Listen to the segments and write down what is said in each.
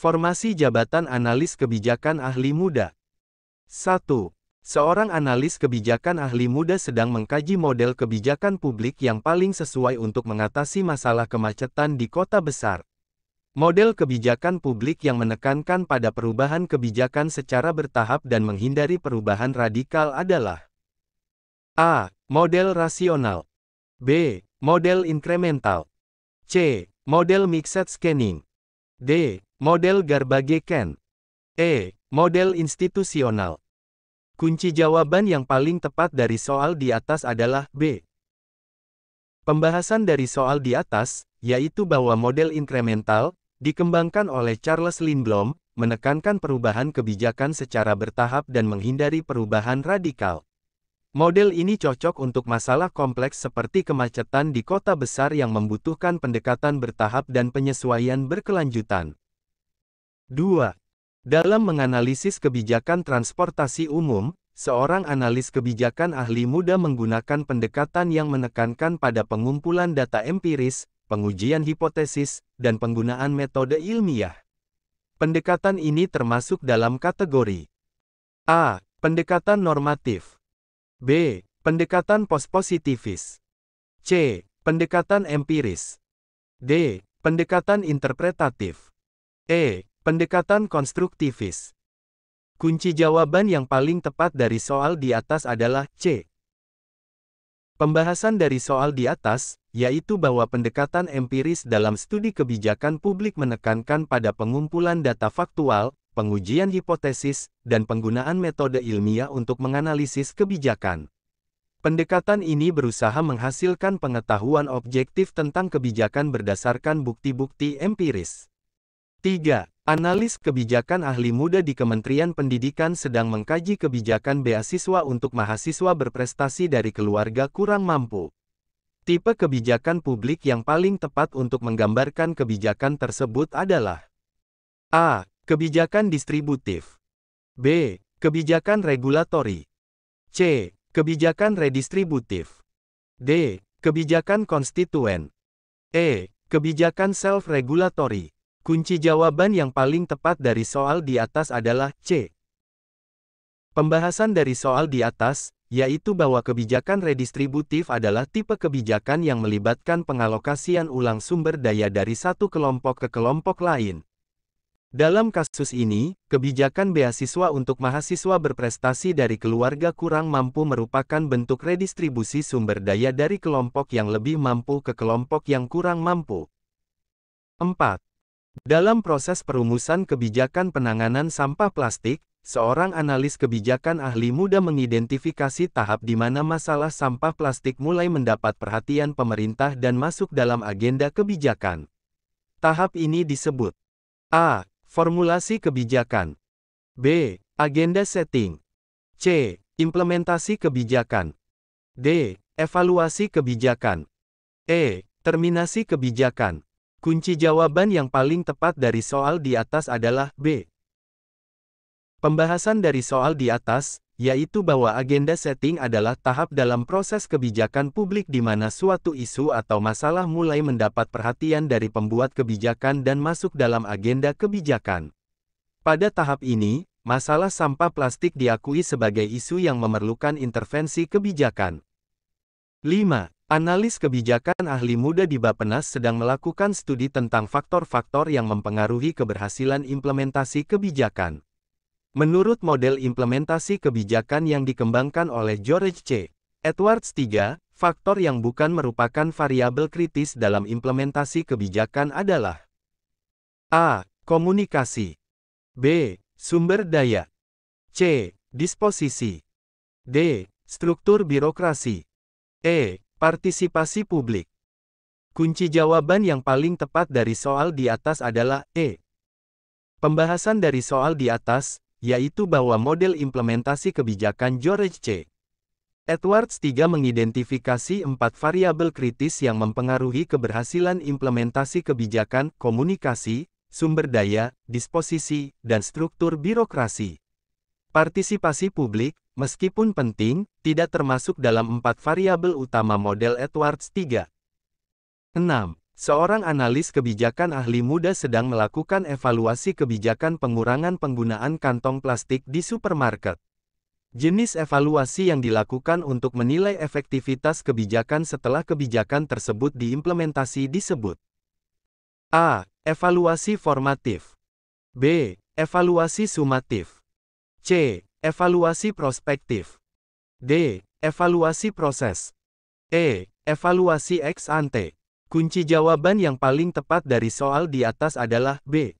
Formasi jabatan analis kebijakan ahli muda. 1. Seorang analis kebijakan ahli muda sedang mengkaji model kebijakan publik yang paling sesuai untuk mengatasi masalah kemacetan di kota besar. Model kebijakan publik yang menekankan pada perubahan kebijakan secara bertahap dan menghindari perubahan radikal adalah A. Model rasional. B. Model inkremental. C. Model mixed scanning. D. Model garbage can. E. Model institusional. Kunci jawaban yang paling tepat dari soal di atas adalah B. Pembahasan dari soal di atas, yaitu bahwa model inkremental, dikembangkan oleh Charles Lindblom, menekankan perubahan kebijakan secara bertahap dan menghindari perubahan radikal. Model ini cocok untuk masalah kompleks seperti kemacetan di kota besar yang membutuhkan pendekatan bertahap dan penyesuaian berkelanjutan. 2. Dalam menganalisis kebijakan transportasi umum, seorang analis kebijakan ahli muda menggunakan pendekatan yang menekankan pada pengumpulan data empiris, pengujian hipotesis, dan penggunaan metode ilmiah. Pendekatan ini termasuk dalam kategori A. Pendekatan normatif. B. Pendekatan postpositivis. C. Pendekatan empiris. D. Pendekatan interpretatif. E. Pendekatan konstruktivis. Kunci jawaban yang paling tepat dari soal di atas adalah C. Pembahasan dari soal di atas, yaitu bahwa pendekatan empiris dalam studi kebijakan publik menekankan pada pengumpulan data faktual, pengujian hipotesis, dan penggunaan metode ilmiah untuk menganalisis kebijakan. Pendekatan ini berusaha menghasilkan pengetahuan objektif tentang kebijakan berdasarkan bukti-bukti empiris. 3. Analis kebijakan ahli muda di Kementerian Pendidikan sedang mengkaji kebijakan beasiswa untuk mahasiswa berprestasi dari keluarga kurang mampu. Tipe kebijakan publik yang paling tepat untuk menggambarkan kebijakan tersebut adalah A. Kebijakan distributif. B. Kebijakan regulatori. C. Kebijakan redistributif. D. Kebijakan konstituen. E. Kebijakan self-regulatory. Kunci jawaban yang paling tepat dari soal di atas adalah C. Pembahasan dari soal di atas, yaitu bahwa kebijakan redistributif adalah tipe kebijakan yang melibatkan pengalokasian ulang sumber daya dari satu kelompok ke kelompok lain. Dalam kasus ini, kebijakan beasiswa untuk mahasiswa berprestasi dari keluarga kurang mampu merupakan bentuk redistribusi sumber daya dari kelompok yang lebih mampu ke kelompok yang kurang mampu. 4. Dalam proses perumusan kebijakan penanganan sampah plastik, seorang analis kebijakan ahli muda mengidentifikasi tahap di mana masalah sampah plastik mulai mendapat perhatian pemerintah dan masuk dalam agenda kebijakan. Tahap ini disebut A. Formulasi kebijakan. B. Agenda setting. C. Implementasi kebijakan. D. Evaluasi kebijakan. E. Terminasi kebijakan. Kunci jawaban yang paling tepat dari soal di atas adalah B. Pembahasan dari soal di atas, yaitu bahwa agenda setting adalah tahap dalam proses kebijakan publik di mana suatu isu atau masalah mulai mendapat perhatian dari pembuat kebijakan dan masuk dalam agenda kebijakan. Pada tahap ini, masalah sampah plastik diakui sebagai isu yang memerlukan intervensi kebijakan. 5. Analis kebijakan ahli muda di Bappenas sedang melakukan studi tentang faktor-faktor yang mempengaruhi keberhasilan implementasi kebijakan. Menurut model implementasi kebijakan yang dikembangkan oleh George C. Edwards III, faktor yang bukan merupakan variabel kritis dalam implementasi kebijakan adalah A. Komunikasi. B. Sumber daya. C. Disposisi. D. Struktur birokrasi. E. Partisipasi publik. Kunci jawaban yang paling tepat dari soal di atas adalah E. Pembahasan dari soal di atas, yaitu bahwa model implementasi kebijakan George C. Edwards III mengidentifikasi 4 variabel kritis yang mempengaruhi keberhasilan implementasi kebijakan, komunikasi, sumber daya, disposisi, dan struktur birokrasi. Partisipasi publik, meskipun penting, tidak termasuk dalam 4 variabel utama model Edwards III. 6. Seorang analis kebijakan ahli muda sedang melakukan evaluasi kebijakan pengurangan penggunaan kantong plastik di supermarket. Jenis evaluasi yang dilakukan untuk menilai efektivitas kebijakan setelah kebijakan tersebut diimplementasi disebut A. Evaluasi formatif. B. Evaluasi sumatif. C. Evaluasi prospektif. D. Evaluasi proses. E. Evaluasi ex ante. Kunci jawaban yang paling tepat dari soal di atas adalah B.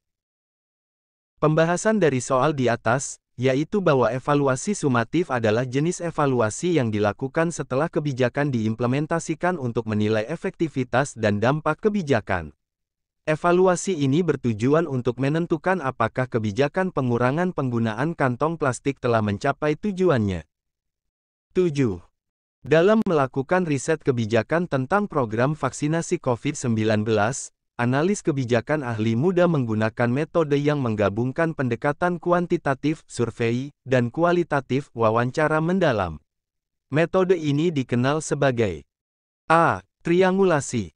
Pembahasan dari soal di atas, yaitu bahwa evaluasi sumatif adalah jenis evaluasi yang dilakukan setelah kebijakan diimplementasikan untuk menilai efektivitas dan dampak kebijakan. Evaluasi ini bertujuan untuk menentukan apakah kebijakan pengurangan penggunaan kantong plastik telah mencapai tujuannya. 7. Dalam melakukan riset kebijakan tentang program vaksinasi COVID-19, analis kebijakan ahli muda menggunakan metode yang menggabungkan pendekatan kuantitatif, survei, dan kualitatif, wawancara mendalam. Metode ini dikenal sebagai A. Triangulasi.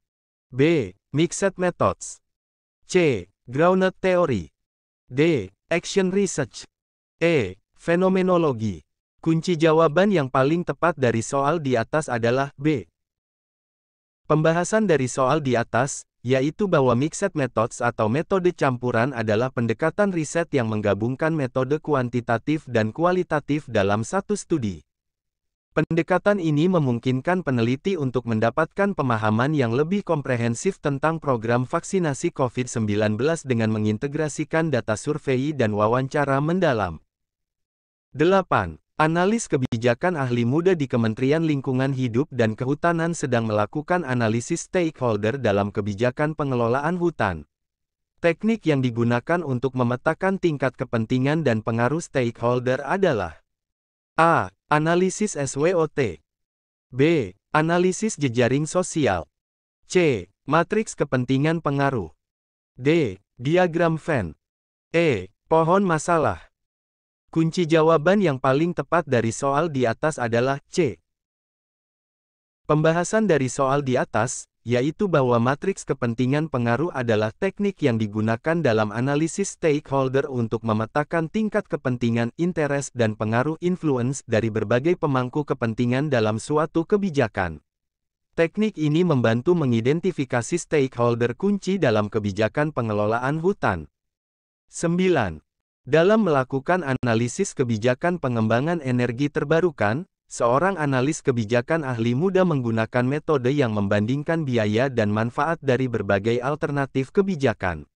B. Mixed methods. C. Grounded theory. D. Action research. E. Fenomenologi. Kunci jawaban yang paling tepat dari soal di atas adalah B. Pembahasan dari soal di atas, yaitu bahwa mixed methods atau metode campuran adalah pendekatan riset yang menggabungkan metode kuantitatif dan kualitatif dalam satu studi. Pendekatan ini memungkinkan peneliti untuk mendapatkan pemahaman yang lebih komprehensif tentang program vaksinasi COVID-19 dengan mengintegrasikan data survei dan wawancara mendalam. 8. Analis kebijakan ahli muda di Kementerian Lingkungan Hidup dan Kehutanan sedang melakukan analisis stakeholder dalam kebijakan pengelolaan hutan. Teknik yang digunakan untuk memetakan tingkat kepentingan dan pengaruh stakeholder adalah A. Analisis SWOT. B. Analisis jejaring sosial. C. Matriks kepentingan pengaruh. D. Diagram Venn. E. Pohon masalah. Kunci jawaban yang paling tepat dari soal di atas adalah C. Pembahasan dari soal di atas, yaitu bahwa matriks kepentingan pengaruh adalah teknik yang digunakan dalam analisis stakeholder untuk memetakan tingkat kepentingan, interest dan pengaruh influence dari berbagai pemangku kepentingan dalam suatu kebijakan. Teknik ini membantu mengidentifikasi stakeholder kunci dalam kebijakan pengelolaan hutan. 9. Dalam melakukan analisis kebijakan pengembangan energi terbarukan, seorang analis kebijakan ahli muda menggunakan metode yang membandingkan biaya dan manfaat dari berbagai alternatif kebijakan.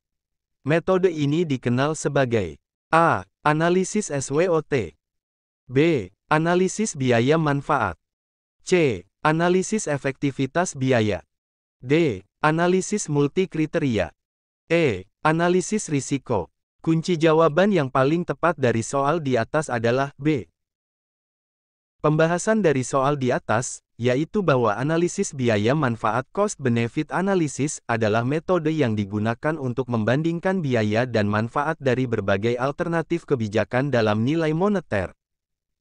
Metode ini dikenal sebagai A. Analisis SWOT. B. Analisis biaya manfaat. C. Analisis efektivitas biaya. D. Analisis multikriteria. E. Analisis risiko. Kunci jawaban yang paling tepat dari soal di atas adalah B. Pembahasan dari soal di atas, yaitu bahwa analisis biaya manfaat cost-benefit analysis adalah metode yang digunakan untuk membandingkan biaya dan manfaat dari berbagai alternatif kebijakan dalam nilai moneter.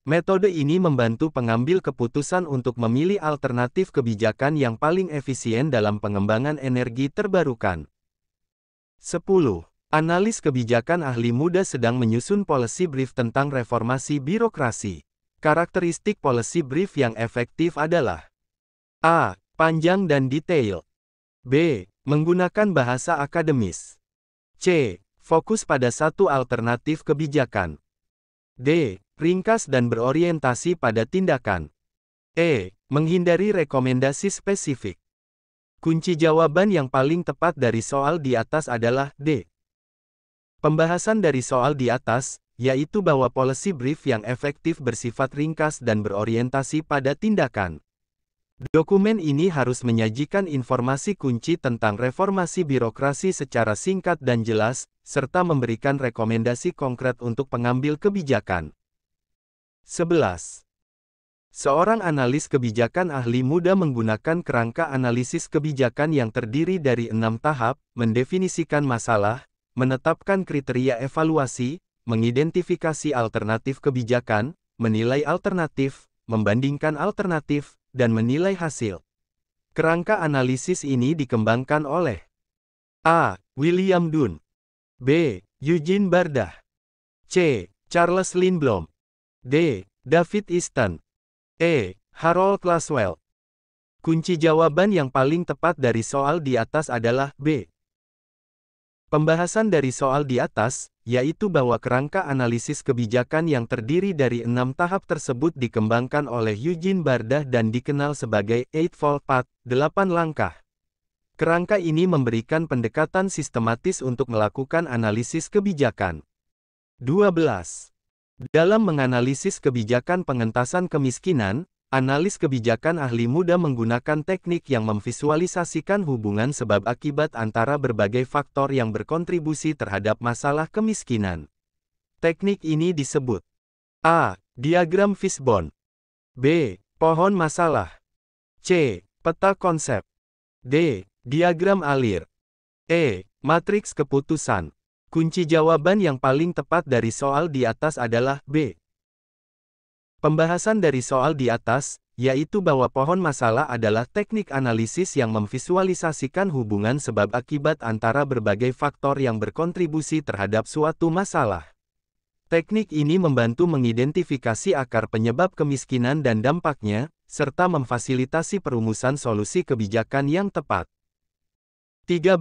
Metode ini membantu pengambil keputusan untuk memilih alternatif kebijakan yang paling efisien dalam pengembangan energi terbarukan. 10. Analis kebijakan ahli muda sedang menyusun policy brief tentang reformasi birokrasi. Karakteristik policy brief yang efektif adalah A. Panjang dan detail. B. Menggunakan bahasa akademis. C. Fokus pada satu alternatif kebijakan. D. Ringkas dan berorientasi pada tindakan. E. Menghindari rekomendasi spesifik. Kunci jawaban yang paling tepat dari soal di atas adalah D. Pembahasan dari soal di atas, yaitu bahwa policy brief yang efektif bersifat ringkas dan berorientasi pada tindakan. Dokumen ini harus menyajikan informasi kunci tentang reformasi birokrasi secara singkat dan jelas, serta memberikan rekomendasi konkret untuk pengambil kebijakan. 11. Seorang analis kebijakan ahli muda menggunakan kerangka analisis kebijakan yang terdiri dari 6 tahap, mendefinisikan masalah, menetapkan kriteria evaluasi, mengidentifikasi alternatif kebijakan, menilai alternatif, membandingkan alternatif, dan menilai hasil. Kerangka analisis ini dikembangkan oleh A. William Dunn, B. Eugene Bardah, C. Charles Lindblom, D. David Easton, E. Harold Laswell. Kunci jawaban yang paling tepat dari soal di atas adalah B. Pembahasan dari soal di atas, yaitu bahwa kerangka analisis kebijakan yang terdiri dari 6 tahap tersebut dikembangkan oleh Eugene Bardah dan dikenal sebagai Eightfold Path, 8 langkah. Kerangka ini memberikan pendekatan sistematis untuk melakukan analisis kebijakan. 12. Dalam menganalisis kebijakan pengentasan kemiskinan, analis kebijakan ahli muda menggunakan teknik yang memvisualisasikan hubungan sebab akibat antara berbagai faktor yang berkontribusi terhadap masalah kemiskinan. Teknik ini disebut A. Diagram Fishbone, B. Pohon masalah, C. Peta konsep, D. Diagram alir, E. Matriks keputusan. Kunci jawaban yang paling tepat dari soal di atas adalah B. Pembahasan dari soal di atas, yaitu bahwa pohon masalah adalah teknik analisis yang memvisualisasikan hubungan sebab akibat antara berbagai faktor yang berkontribusi terhadap suatu masalah. Teknik ini membantu mengidentifikasi akar penyebab kemiskinan dan dampaknya, serta memfasilitasi perumusan solusi kebijakan yang tepat. 13.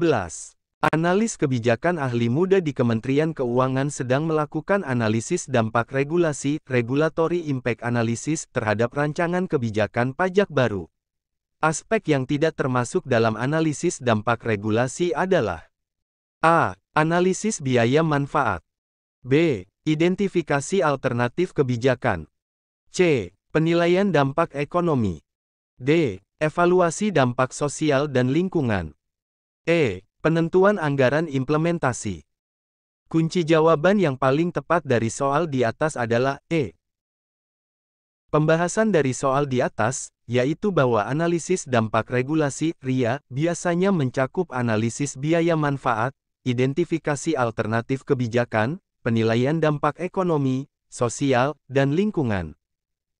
Analis kebijakan ahli muda di Kementerian Keuangan sedang melakukan analisis dampak regulasi, regulatory impact analysis, terhadap rancangan kebijakan pajak baru. Aspek yang tidak termasuk dalam analisis dampak regulasi adalah A. Analisis biaya manfaat, B. Identifikasi alternatif kebijakan, C. Penilaian dampak ekonomi, D. Evaluasi dampak sosial dan lingkungan, E. Penentuan anggaran implementasi. Kunci jawaban yang paling tepat dari soal di atas adalah E. Pembahasan dari soal di atas, yaitu bahwa analisis dampak regulasi (RIA) biasanya mencakup analisis biaya manfaat, identifikasi alternatif kebijakan, penilaian dampak ekonomi, sosial, dan lingkungan.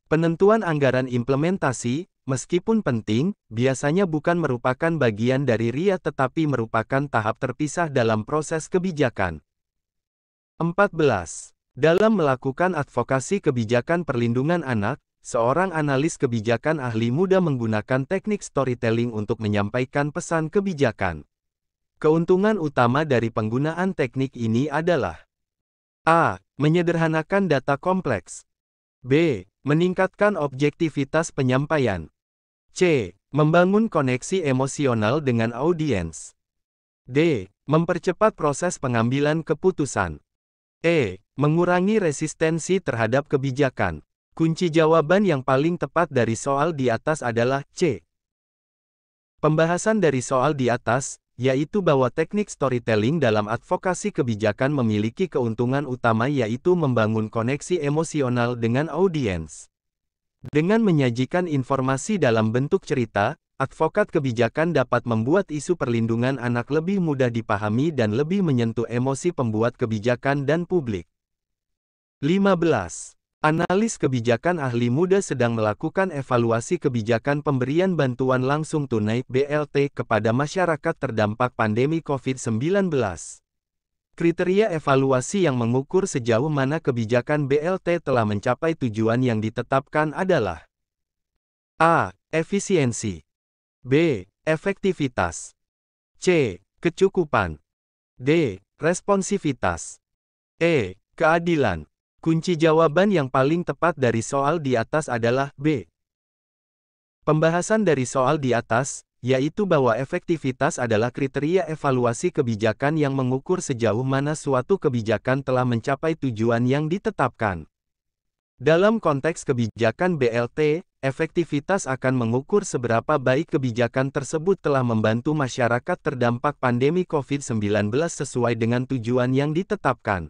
Penentuan anggaran implementasi, meskipun penting, biasanya bukan merupakan bagian dari RIA tetapi merupakan tahap terpisah dalam proses kebijakan. 14. Dalam melakukan advokasi kebijakan perlindungan anak, seorang analis kebijakan ahli muda menggunakan teknik storytelling untuk menyampaikan pesan kebijakan. Keuntungan utama dari penggunaan teknik ini adalah A. Menyederhanakan data kompleks, B. Meningkatkan objektivitas penyampaian, C. Membangun koneksi emosional dengan audiens, D. Mempercepat proses pengambilan keputusan, E. Mengurangi resistensi terhadap kebijakan. Kunci jawaban yang paling tepat dari soal di atas adalah C. Pembahasan dari soal di atas, yaitu bahwa teknik storytelling dalam advokasi kebijakan memiliki keuntungan utama yaitu membangun koneksi emosional dengan audiens. Dengan menyajikan informasi dalam bentuk cerita, advokat kebijakan dapat membuat isu perlindungan anak lebih mudah dipahami dan lebih menyentuh emosi pembuat kebijakan dan publik. 15. Analis kebijakan ahli muda sedang melakukan evaluasi kebijakan pemberian bantuan langsung tunai (BLT) kepada masyarakat terdampak pandemi COVID-19. Kriteria evaluasi yang mengukur sejauh mana kebijakan BLT telah mencapai tujuan yang ditetapkan adalah A. Efisiensi, B. Efektivitas, C. Kecukupan, D. Responsivitas, E. Keadilan. Kunci jawaban yang paling tepat dari soal di atas adalah B. Pembahasan dari soal di atas, yaitu bahwa efektivitas adalah kriteria evaluasi kebijakan yang mengukur sejauh mana suatu kebijakan telah mencapai tujuan yang ditetapkan. Dalam konteks kebijakan BLT, efektivitas akan mengukur seberapa baik kebijakan tersebut telah membantu masyarakat terdampak pandemi COVID-19 sesuai dengan tujuan yang ditetapkan.